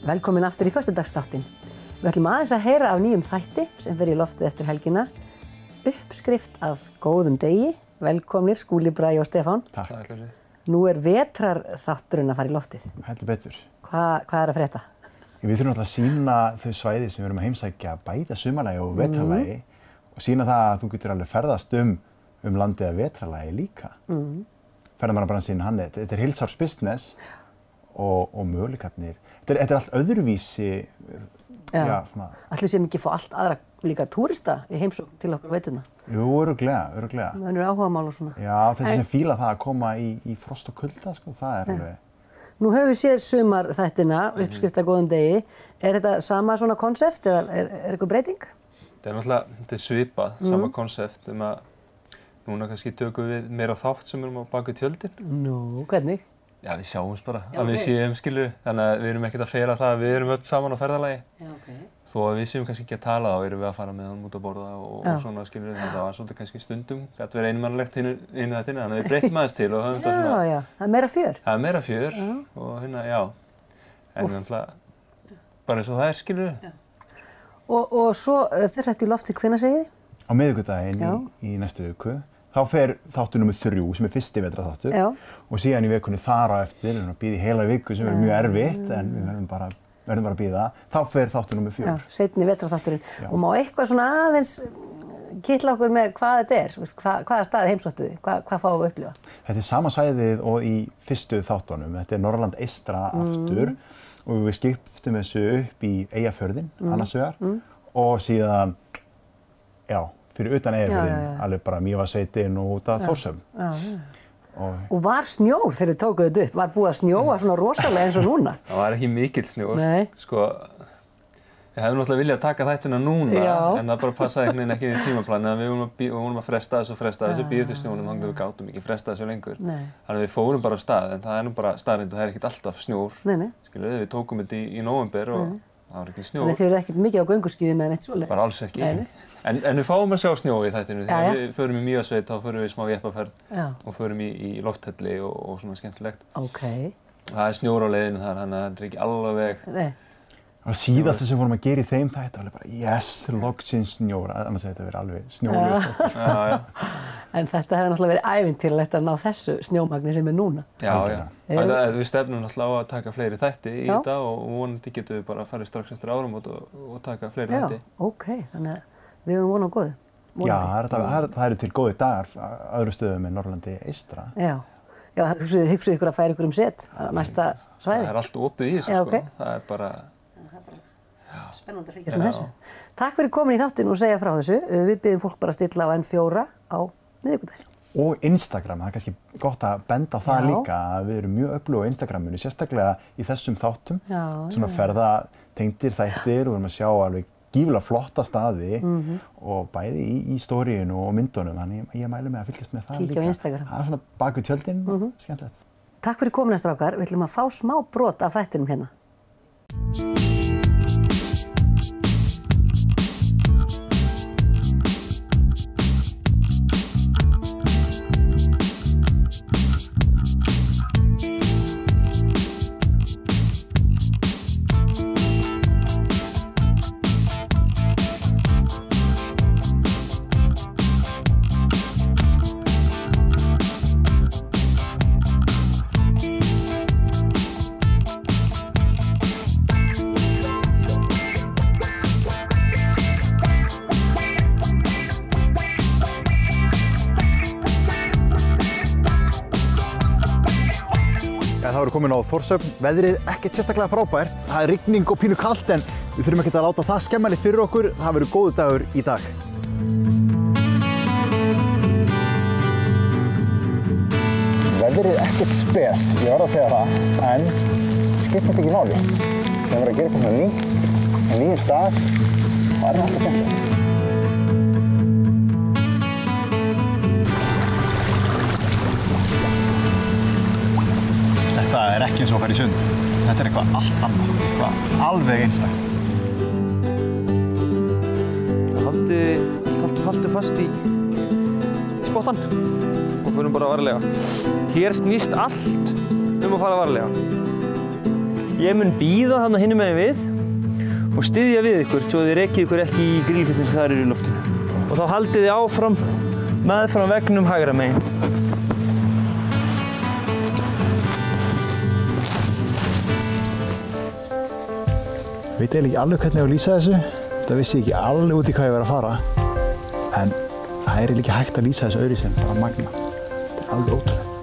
Velkomin aftur í föstudagsþáttinn. Við ætlum aðeins að heyra af nýjum þætti sem fer í loftið eftir helgina. Uppskrift af góðum degi. Velkomnir Skúli, Bragi og Stefán. Takk. Nú vetrarþátturinn að fara í loftið. Heldur betur. Hvað að frétta? Við þurfum alltaf að sýna þau svæði sem við erum að heimsækja bæði að sumarlagi og vetrarlagi og sýna það að þú getur alveg ferðast um landið að vetrarlagi líka. Ferðamannabransinn, þetta heilsárs business og möguleikarnir. Þetta allt öðruvísi. Já, svona. Ætli sem ekki fá allt aðra líka túrista í heimsókn til okkur veturna? Jú, örugglega. Það áhugamál og svona. Já, þessi sem fíla það að koma í frost og kulda, sko, það alveg. Nú höfum við séð sumarþættina, uppskrift af góðum degi. Þetta sama svona konsept eða er eitthvað breyting? Þetta svipað, sama konsept að núna kannski tökum við meira þátt sem erum á bak við tjöldin. Nú, hvernig? Já, við sjáumst bara, að við séum skilur, þannig að við erum ekkert að fela það að við erum öll saman á ferðalagi. Já, okay. Þó að við séum kannski ekki að tala þá erum við að fara með hann út að borða og svona skilur, þannig að það var svolítið kannski stundum, gæti verið einmannlegt inn í þetta, þannig að við breytum aðeins til og höfum þetta svona. Já, það er meira fjör. Það er meira fjör og já, en náttúrulega bara eins og það er skilur. Og svo fer þetta í loftið hvenær segið þið? Á miðvikudaginn í næstu viku. Þá fer þáttur númer 3 sem fyrsti vetrarþáttur og síðan í vikunni þar á eftir, við erum að bíða í heila viku sem mjög erfitt en við verðum bara að bíða. Þá fer þáttur númer 4. Já, seinni vetrarþátturinn. Og má eitthvað svona aðeins kitla okkur með hvað þetta er, hvaða staði heimsóttu þið, hvað fáum við að upplifa? Þetta er sama svæðið og í fyrstu þáttunum. Þetta er Norrland eystra aftur og við skiptum þessu upp í Eyjafjörðinn, annars vegar og síðan, fyrir utan Eyjafjörðinn, alveg bara Mývatnssveitin og út að Þórshöfn. Og var snjór þegar þið tókuð þetta upp? Var búið að snjóa svona rosalega eins og núna? Það var ekki mikill snjór. Sko, ég hefði náttúrulega viljað taka þættina núna, en það bara passaði einhvern veginn ekki í tímaplanið. Við vorum að fresta þessu bíða til snjónum, þannig að við gátum ekki fresta þessu lengur. Þannig að við fórum bara af stað, en það er nú bara staðreynd og það er ekkert alltaf snjór. Skilurðu, við tókum þetta í nóvember og það var ekki snjór. Þannig þið eru ekkert mikið á gönguskíðum eða neitt svoleiðis? Bara alls ekki. En við fáum að sjá snjó í þættinu. Þegar við förum í Mývatnssveit, þá förum við í smá jeppaferð og förum í lofthelli og svona skemmtilegt. Það er snjór á leiðinu þar, þannig að það er ekki alveg. Það var síðasta sem vorum að gera í þeim þætti, alveg bara yes, loksins snjór, annars hefði þetta verið alveg snjólaust. En þetta hefði náttúrulega verið ævintýralegt að ná þessu snjómagni sem er núna. Já. Við stefnum náttúrulega á að taka fleiri þætti í þetta og vonandi getum við bara farið strax eftir áramót og taka fleiri þætti. Þannig að við höfum von á góðu. Já, það eru til góðir dagar á öðrum stöðum en Norrlandi eystra. Já, hugsuðu ykkur að færa ykkur set á næsta svæði? Það er allt opið í þessu, sko. Það er bara spennandi að fylgjast með þessu. Takk fyrir komin í þáttinn og segja frá þessu. Við biðjum fólk bara að stilla á N4 á miðvikudaginn. Og Instagram, það er kannski gott að benda á það líka að við erum mjög öflug á Instagraminu, sérstaklega í þessum þáttum. Svona ferðatengdir þættir og við erum að sjá alveg gífulega flotta staði og bæði í stóríinu og myndunum, þannig ég mæli mig að fylgjast með það líka. Kíkja á Instagram. Það er svona bak við tjöldin, skemmtilegt. Takk fyrir komuna strákar, við ætlum að fá smá brot af þættinum hérna. Það voru komin á Þórshöfn, veðrið ekkert sérstaklega frábært. Það er rigning og pínu kalt en við þurfum ekkert að láta það skemma neitt fyrir okkur. Það verður góður dagur í dag. Veðrið ekkert spes, ég verð að segja það, en skiptir þetta ekki máli. Það verður að gera eitthvað nýtt, nýjum stað og það er alltaf skemmtilegt. Þetta er ekki eins og að fara í sund. Þetta er eitthvað allt annað, eitthvað alveg einstakt. Haltu fast í spottann og förum bara varlega. Hér snýst allt að fara varlega. Ég mun bíða þarna hinum megin við og styðja við ykkur svo þið rekið ykkur ekki í grillfjöldin sem þar eru í loftinu. Og þá haldið þið áfram meðfram veggnum hægra megin. Ég veit eiginlega ekki alveg hvernig ég á að lýsa þessu. Það vissi ég ekki alveg út í hvað ég var að fara. En það er eiginlega ekki hægt að lýsa þessu öðruvísi en bara magna. Þetta er alveg ótrúlegt.